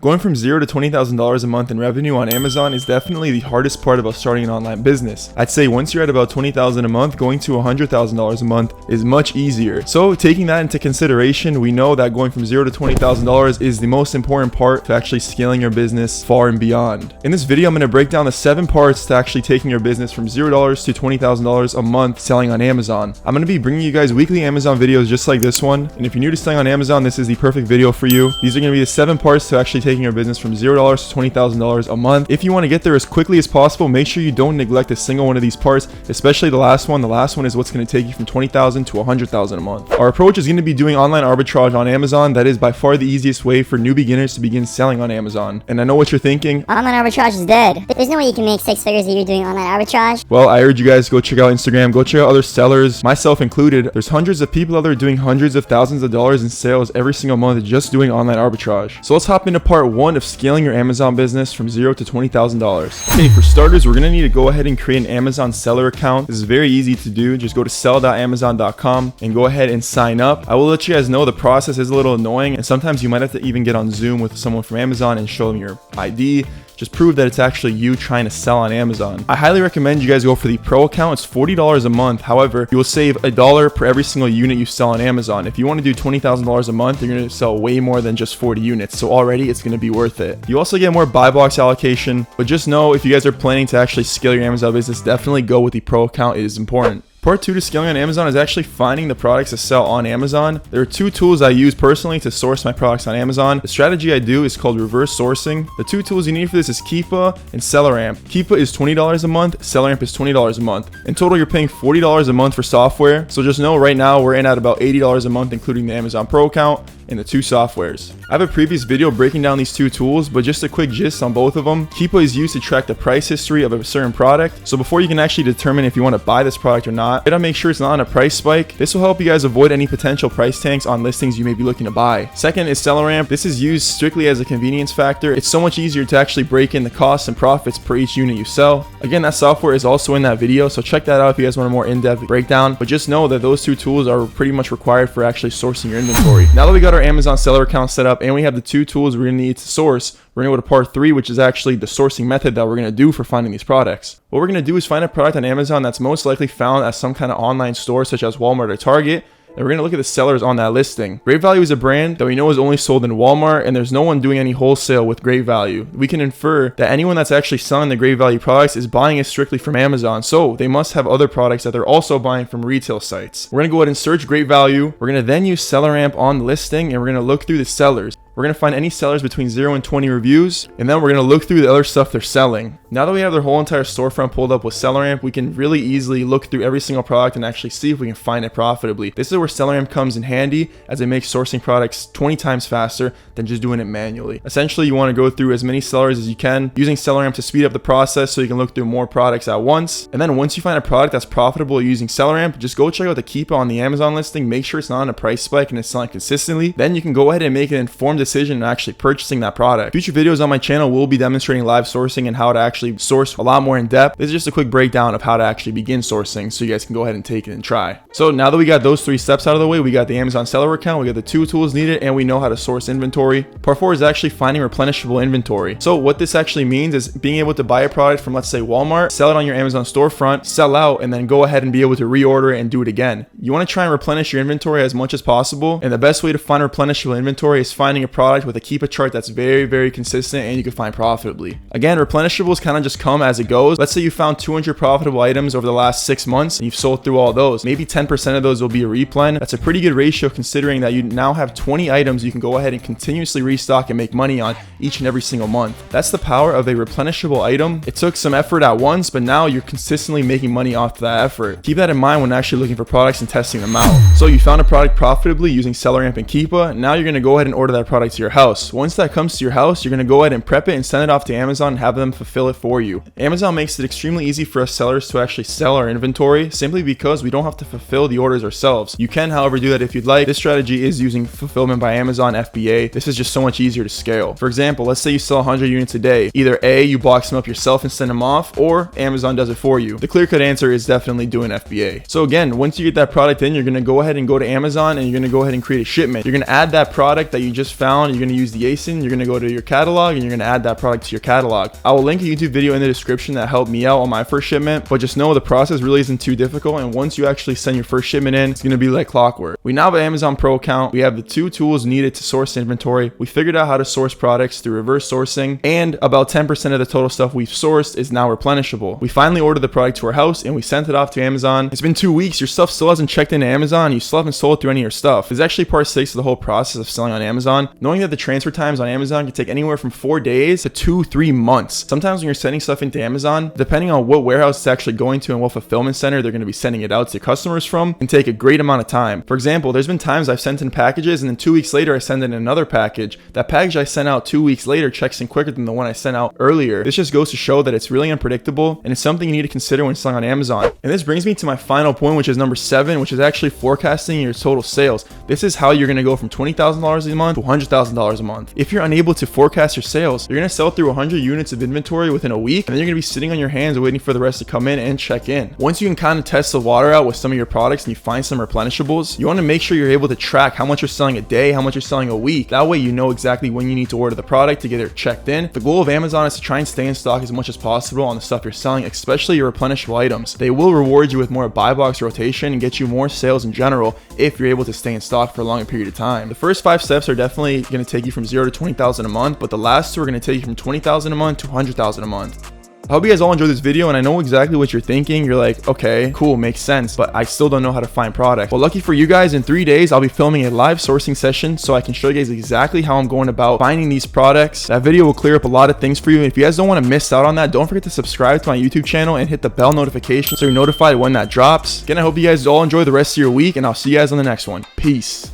Going from $0 to $20,000 a month in revenue on Amazon is definitely the hardest part about starting an online business. I'd say once you're at about $20,000 a month, going to $100,000 a month is much easier. So taking that into consideration, we know that going from $0 to $20,000 is the most important part to actually scaling your business far and beyond. In this video, I'm going to break down the 7 parts to actually taking your business from $0 to $20,000 a month selling on Amazon. I'm going to be bringing you guys weekly Amazon videos just like this one. And if you're new to selling on Amazon, this is the perfect video for you. These are going to be the 7 parts to actually taking your business from $0 to $20,000 a month. If you want to get there as quickly as possible, make sure you don't neglect a single one of these parts, especially the last one. The last one is what's going to take you from $20,000 to $100,000 a month. Our approach is going to be doing online arbitrage on Amazon. That is by far the easiest way for new beginners to begin selling on Amazon. And I know what you're thinking. Online arbitrage is dead. There's no way you can make 6 figures a year doing online arbitrage. Well, I urge you guys to go check out Instagram, go check out other sellers, myself included. There's hundreds of people out there doing hundreds of thousands of dollars in sales every single month just doing online arbitrage. So let's hop into part 1 of scaling your Amazon business from $0 to $20,000. Okay, for starters, we're going to need to go ahead and create an Amazon seller account. This is very easy to do. Just go to sell.amazon.com and go ahead and sign up. I will let you guys know the process is a little annoying, and sometimes you might have to even get on Zoom with someone from Amazon and show them your ID. Just prove that it's actually you trying to sell on Amazon. I highly recommend you guys go for the pro account. It's $40 a month. However, you will save $1 per every single unit you sell on Amazon. If you want to do $20,000 a month, you're going to sell way more than just 40 units. So already it's going to be worth it. You also get more buy box allocation, but just know if you guys are planning to actually scale your Amazon business, definitely go with the pro account. It is important. Part 2 to scaling on Amazon is actually finding the products to sell on Amazon. There are 2 tools I use personally to source my products on Amazon. The strategy I do is called reverse sourcing. The 2 tools you need for this is Keepa and SellerAmp. Keepa is $20 a month, SellerAmp is $20 a month. In total, you're paying $40 a month for software. So just know right now we're in at about $80 a month, including the Amazon Pro account and the 2 softwares. I have a previous video breaking down these 2 tools, but just a quick gist on both of them. Keepa is used to track the price history of a certain product. So before you can actually determine if you want to buy this product or not, you gotta make sure it's not on a price spike. This will help you guys avoid any potential price tanks on listings you may be looking to buy. Second is SellerAmp. This is used strictly as a convenience factor. It's so much easier to actually break in the costs and profits per each unit you sell. Again, that software is also in that video, so check that out if you guys want a more in-depth breakdown. But just know that those 2 tools are pretty much required for actually sourcing your inventory. Now that we got our Amazon seller account set up and we have the 2 tools we're going to need to source, we're going to go to part 3, which is actually the sourcing method that we're going to do for finding these products. What we're going to do is find a product on Amazon that's most likely found at some kind of online store such as Walmart or Target. And we're going to look at the sellers on that listing. Great Value is a brand that we know is only sold in Walmart, and there's no one doing any wholesale with Great Value. We can infer that anyone that's actually selling the Great Value products is buying it strictly from Amazon, so they must have other products that they're also buying from retail sites. We're going to go ahead and search Great Value. We're going to then use SellerAmp on the listing, and we're going to look through the sellers. We're going to find any sellers between 0 and 20 reviews, and then we're going to look through the other stuff they're selling. Now that we have their whole entire storefront pulled up with SellerAmp, we can really easily look through every single product and actually see if we can find it profitably. This is where SellerAmp comes in handy, as it makes sourcing products 20 times faster than just doing it manually. Essentially, you want to go through as many sellers as you can, using SellerAmp to speed up the process so you can look through more products at once. And then once you find a product that's profitable using SellerAmp, just go check out the Keepa on the Amazon listing, make sure it's not on a price spike and it's selling consistently. Then you can go ahead and make an informed decision and actually purchasing that product. Future videos on my channel will be demonstrating live sourcing and how to actually source a lot more in depth. This is just a quick breakdown of how to actually begin sourcing so you guys can go ahead and take it and try. So now that we got those 3 steps out of the way, we got the Amazon seller account, we got the 2 tools needed, and we know how to source inventory. Part 4 is actually finding replenishable inventory. So what this actually means is being able to buy a product from, let's say, Walmart, sell it on your Amazon storefront, sell out, and then go ahead and be able to reorder it and do it again. You want to try and replenish your inventory as much as possible, and the best way to find replenishable inventory is finding a product with a Keepa chart that's very consistent and you can find profitably. Again, replenishables kind of just come as it goes. Let's say you found 200 profitable items over the last 6 months and you've sold through all those. Maybe 10% of those will be a replen. That's a pretty good ratio considering that you now have 20 items you can go ahead and continuously restock and make money on each and every single month. That's the power of a replenishable item. It took some effort at once, but now you're consistently making money off that effort. Keep that in mind when actually looking for products and testing them out. So you found a product profitably using SellerAmp and Keepa. Now you're going to go ahead and order that product to your house. Once that comes to your house, you're going to go ahead and prep it and send it off to Amazon and have them fulfill it for you. Amazon makes it extremely easy for us sellers to actually sell our inventory simply because we don't have to fulfill the orders ourselves. You can, however, do that if you'd like. This strategy is using fulfillment by Amazon FBA. This is just so much easier to scale. For example, let's say you sell 100 units a day. Either A, you box them up yourself and send them off, or Amazon does it for you. The clear-cut answer is definitely doing FBA. So again, once you get that product in, you're going to go ahead and go to Amazon and you're going to go ahead and create a shipment. You're going to add that product that you just found found, you're going to use the ASIN, you're going to go to your catalog, and you're going to add that product to your catalog. I will link a YouTube video in the description that helped me out on my first shipment, but just know the process really isn't too difficult, and once you actually send your first shipment in, it's going to be like clockwork. We now have an Amazon Pro account. We have the 2 tools needed to source inventory. We figured out how to source products through reverse sourcing, and about 10% of the total stuff we've sourced is now replenishable. We finally ordered the product to our house and we sent it off to Amazon. It's been 2 weeks. Your stuff still hasn't checked into Amazon. You still haven't sold through any of your stuff. It's actually part 6 of the whole process of selling on Amazon. Knowing that the transfer times on Amazon can take anywhere from 4 days to 2-3 months. Sometimes when you're sending stuff into Amazon, depending on what warehouse it's actually going to and what fulfillment center they're going to be sending it out to customers from, can take a great amount of time. For example, there's been times I've sent in packages and then 2 weeks later I send in another package. That package I sent out 2 weeks later checks in quicker than the one I sent out earlier. This just goes to show that it's really unpredictable and it's something you need to consider when selling on Amazon. And this brings me to my final point, which is number 7, which is actually forecasting your total sales. This is how you're going to go from $20,000 a month to $100,000 a month. If you're unable to forecast your sales, you're going to sell through 100 units of inventory within a week, and then you're going to be sitting on your hands waiting for the rest to come in and check in. Once you can kind of test the water out with some of your products and you find some replenishables, you want to make sure you're able to track how much you're selling a day, how much you're selling a week. That way you know exactly when you need to order the product to get it checked in. The goal of Amazon is to try and stay in stock as much as possible on the stuff you're selling, especially your replenishable items. They will reward you with more buy box rotation and get you more sales in general if you're able to stay in stock for a longer period of time. The first 5 steps are definitely going to take you from 0 to 20,000 a month, but the last 2 are going to take you from 20,000 a month to 100,000 a month. I hope you guys all enjoyed this video, and I know exactly what you're thinking. You're like, okay, cool, makes sense, but I still don't know how to find products. Well, lucky for you guys, in 3 days, I'll be filming a live sourcing session so I can show you guys exactly how I'm going about finding these products. That video will clear up a lot of things for you. And if you guys don't want to miss out on that, don't forget to subscribe to my YouTube channel and hit the bell notification so you're notified when that drops. Again, I hope you guys all enjoy the rest of your week, and I'll see you guys on the next one. Peace.